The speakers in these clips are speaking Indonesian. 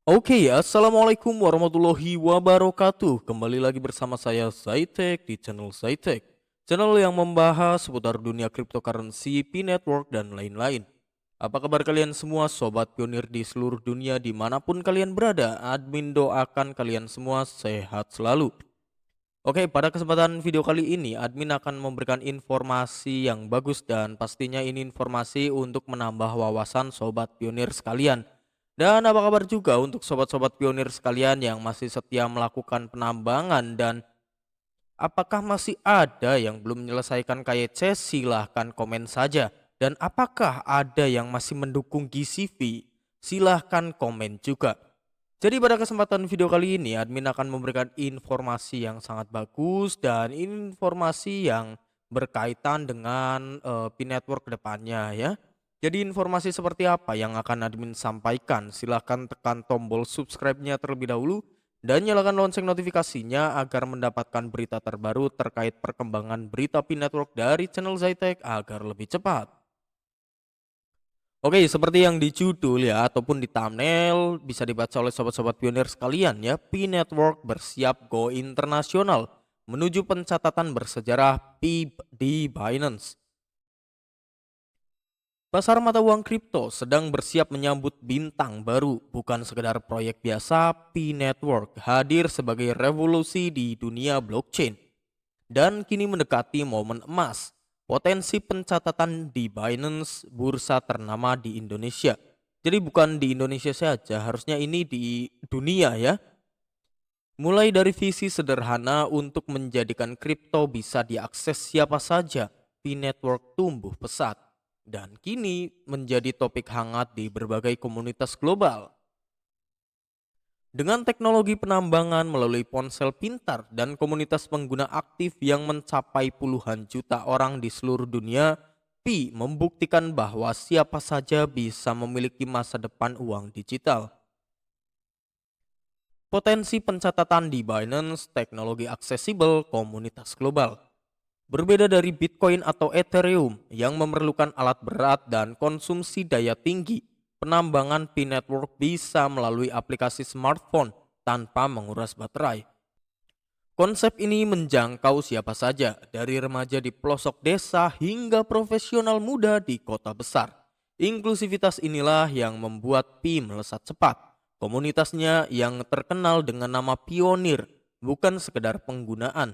Oke, assalamualaikum warahmatullahi wabarakatuh. Kembali lagi bersama saya Zaitek di channel Zaitek, channel yang membahas seputar dunia cryptocurrency, P-Network, dan lain-lain. Apa kabar kalian semua, sobat pionir di seluruh dunia dimanapun kalian berada? Admin doakan kalian semua sehat selalu. Oke, pada kesempatan video kali ini, admin akan memberikan informasi yang bagus dan pastinya ini informasi untuk menambah wawasan sobat pionir sekalian. Dan apa kabar juga untuk sobat-sobat pionir sekalian yang masih setia melakukan penambangan dan apakah masih ada yang belum menyelesaikan KYC? Silahkan komen saja. Dan apakah ada yang masih mendukung GCV? Silahkan komen juga. Jadi pada kesempatan video kali ini admin akan memberikan informasi yang sangat bagus dan informasi yang berkaitan dengan P-Network kedepannya ya. Jadi informasi seperti apa yang akan admin sampaikan? Silahkan tekan tombol subscribe-nya terlebih dahulu dan nyalakan lonceng notifikasinya agar mendapatkan berita terbaru terkait perkembangan berita P-Network dari channel Zaitek agar lebih cepat. Oke, seperti yang di judul ya ataupun di thumbnail bisa dibaca oleh sobat-sobat pionir sekalian ya, P-Network bersiap go internasional menuju pencatatan bersejarah P di Binance. Pasar mata uang kripto sedang bersiap menyambut bintang baru, bukan sekedar proyek biasa. P-Network hadir sebagai revolusi di dunia blockchain dan kini mendekati momen emas. Potensi pencatatan di Binance, bursa ternama di Indonesia. Jadi bukan di Indonesia saja, harusnya ini di dunia ya. Mulai dari visi sederhana untuk menjadikan kripto bisa diakses siapa saja, P-Network tumbuh pesat dan kini menjadi topik hangat di berbagai komunitas global. Dengan teknologi penambangan melalui ponsel pintar dan komunitas pengguna aktif yang mencapai puluhan juta orang di seluruh dunia, Pi membuktikan bahwa siapa saja bisa memiliki masa depan uang digital. Potensi pencatatan di Binance, teknologi aksesibel, komunitas global. Berbeda dari Bitcoin atau Ethereum yang memerlukan alat berat dan konsumsi daya tinggi, penambangan P-Network bisa melalui aplikasi smartphone tanpa menguras baterai. Konsep ini menjangkau siapa saja, dari remaja di pelosok desa hingga profesional muda di kota besar. Inklusivitas inilah yang membuat Pi melesat cepat. Komunitasnya yang terkenal dengan nama pionir, bukan sekedar penggunaan.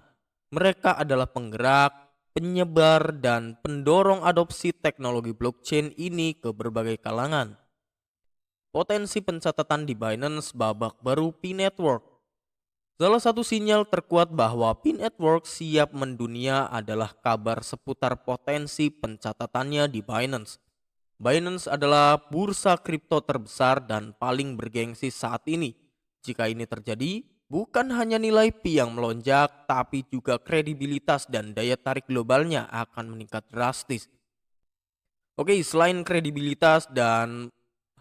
Mereka adalah penggerak, penyebar, dan pendorong adopsi teknologi blockchain ini ke berbagai kalangan. Potensi pencatatan di Binance babak baru P-Network. Salah satu sinyal terkuat bahwa P-Network siap mendunia adalah kabar seputar potensi pencatatannya di Binance. Binance adalah bursa kripto terbesar dan paling bergengsi saat ini. Jika ini terjadi, bukan hanya nilai Pi yang melonjak, tapi juga kredibilitas dan daya tarik globalnya akan meningkat drastis. Oke, selain kredibilitas dan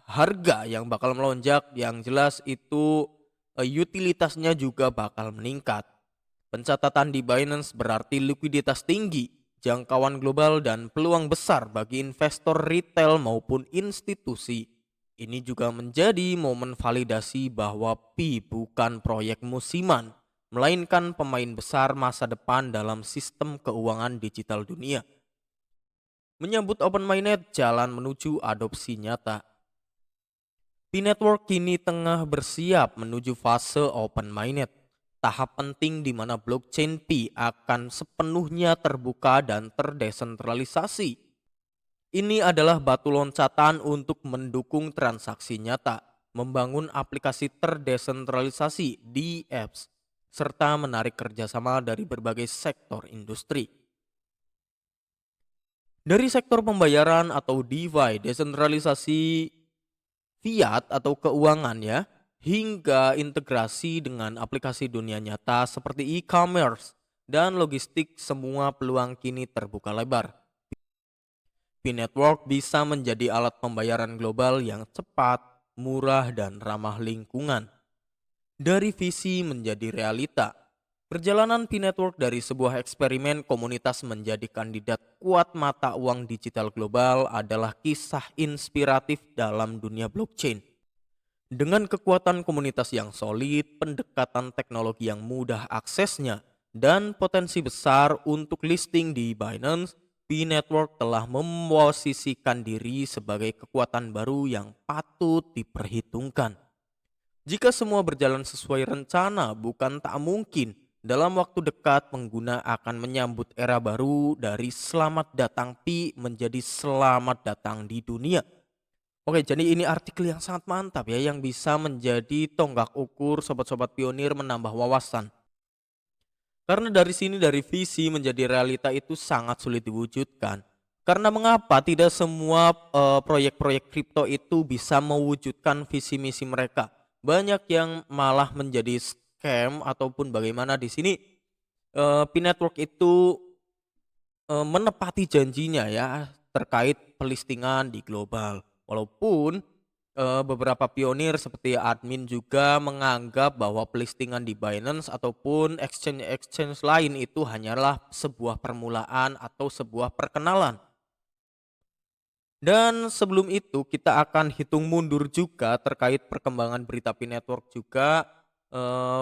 harga yang bakal melonjak, yang jelas itu utilitasnya juga bakal meningkat. Pencatatan di Binance berarti likuiditas tinggi, jangkauan global, dan peluang besar bagi investor retail maupun institusi. Ini juga menjadi momen validasi bahwa Pi bukan proyek musiman, melainkan pemain besar masa depan dalam sistem keuangan digital dunia. Menyambut Open Mainnet, jalan menuju adopsi nyata. P-Network kini tengah bersiap menuju fase Open Mainnet, tahap penting di mana blockchain Pi akan sepenuhnya terbuka dan terdesentralisasi. Ini adalah batu loncatan untuk mendukung transaksi nyata, membangun aplikasi terdesentralisasi di apps, serta menarik kerjasama dari berbagai sektor industri. Dari sektor pembayaran atau DeFi, desentralisasi fiat atau keuangan ya, hingga integrasi dengan aplikasi dunia nyata seperti e-commerce dan logistik, semua peluang kini terbuka lebar. P-Network bisa menjadi alat pembayaran global yang cepat, murah, dan ramah lingkungan. Dari visi menjadi realita, perjalanan P-Network dari sebuah eksperimen komunitas menjadi kandidat kuat mata uang digital global adalah kisah inspiratif dalam dunia blockchain. Dengan kekuatan komunitas yang solid, pendekatan teknologi yang mudah aksesnya, dan potensi besar untuk listing di Binance, P-Network telah memposisikan diri sebagai kekuatan baru yang patut diperhitungkan. Jika semua berjalan sesuai rencana, bukan tak mungkin dalam waktu dekat pengguna akan menyambut era baru dari selamat datang Pi menjadi selamat datang di dunia. Oke, jadi ini artikel yang sangat mantap ya, yang bisa menjadi tonggak ukur sobat-sobat pionir menambah wawasan. Karena dari sini, dari visi menjadi realita itu sangat sulit diwujudkan. Karena mengapa tidak semua proyek-proyek kripto itu bisa mewujudkan visi misi mereka? Banyak yang malah menjadi scam ataupun bagaimana di sini P-Network itu menepati janjinya ya terkait pelistingan di global. Walaupun beberapa pionir seperti admin juga menganggap bahwa pelistingan di Binance ataupun exchange-exchange lain itu hanyalah sebuah permulaan atau sebuah perkenalan. Dan sebelum itu kita akan hitung mundur juga terkait perkembangan berita P-Network juga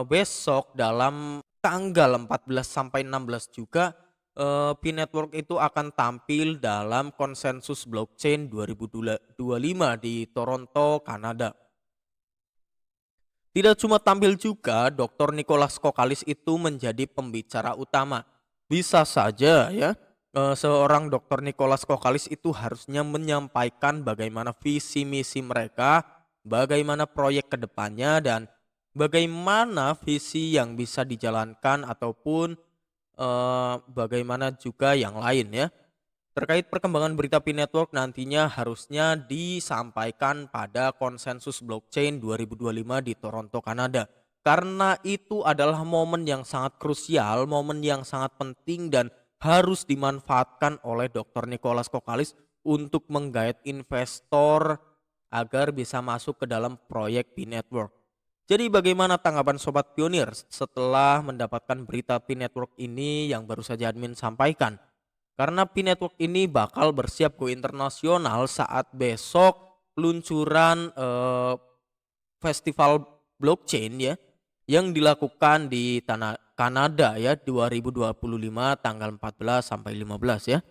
besok dalam tanggal 14 sampai 16 juga P-Network itu akan tampil dalam konsensus blockchain 2025 di Toronto, Kanada. Tidak cuma tampil juga, Dr. Nicholas Kokalis itu menjadi pembicara utama. Bisa saja ya, seorang Dr. Nicholas Kokalis itu harusnya menyampaikan bagaimana visi misi mereka, bagaimana proyek kedepannya, dan bagaimana visi yang bisa dijalankan ataupun bagaimana juga yang lain ya. Terkait perkembangan berita P-Network nantinya harusnya disampaikan pada konsensus blockchain 2025 di Toronto, Kanada. Karena itu adalah momen yang sangat krusial, momen yang sangat penting dan harus dimanfaatkan oleh Dr. Nicholas Kokalis untuk menggait investor agar bisa masuk ke dalam proyek P-Network. Jadi bagaimana tanggapan Sobat Pionir setelah mendapatkan berita P-Network ini yang baru saja admin sampaikan? Karena P-Network ini bakal bersiap go internasional saat besok peluncuran festival blockchain ya yang dilakukan di tanah Kanada ya 2025 tanggal 14 sampai 15 ya.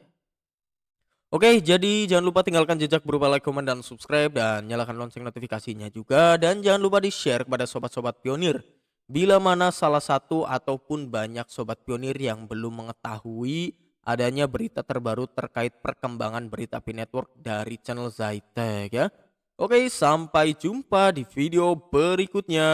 Oke, jadi jangan lupa tinggalkan jejak berupa like, komen, dan subscribe, dan nyalakan lonceng notifikasinya juga. Dan jangan lupa di-share kepada sobat-sobat pionir. Bila mana salah satu ataupun banyak sobat pionir yang belum mengetahui adanya berita terbaru terkait perkembangan berita P-Network dari channel Zytec ya. Oke, sampai jumpa di video berikutnya.